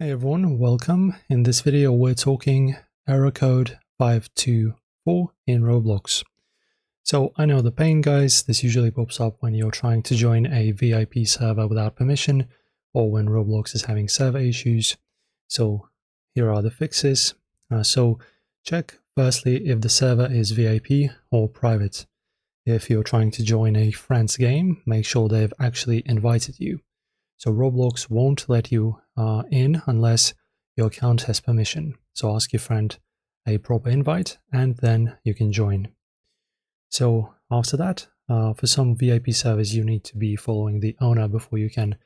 Hey everyone, welcome. In this video we're talking error code 524 in Roblox. So I know the pain, guys. This usually pops up when you're trying to join a VIP server without permission or when Roblox is having server issues. So here are the fixes. So check firstly if the server is VIP or private. If you're trying to join a friend's game, make sure they've actually invited you. So Roblox won't let you in unless your account has permission. So ask your friend a proper invite and then you can join. So after that, for some VIP servers, you need to be following the owner before you can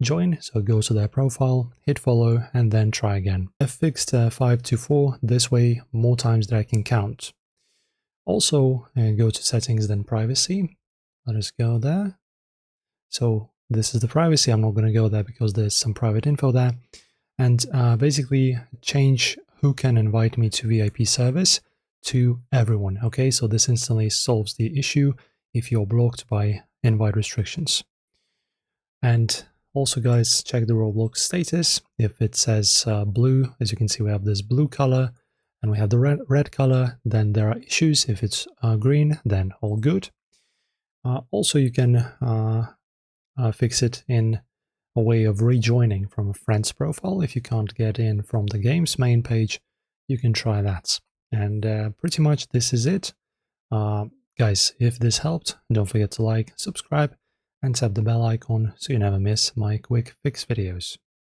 join. So go to their profile, hit follow, and then try again. I've fixed 524 this way more times than I can count. Also, go to settings, then privacy. Let us go there. So this is the privacy. I'm not going to go there because there's some private info there. And basically change who can invite me to VIP service to everyone. Okay, so this instantly solves the issue if you're blocked by invite restrictions. And also, guys, check the Roblox status. If it says blue, as you can see, we have this blue color and we have the red color, then there are issues. If it's green, then all good. Also, you can fix it in a way of rejoining from a friend's profile. If you can't get in from the game's main page, you can try that. And pretty much this is it. Guys, if this helped, don't forget to like, subscribe, and tap the bell icon so you never miss my quick fix videos.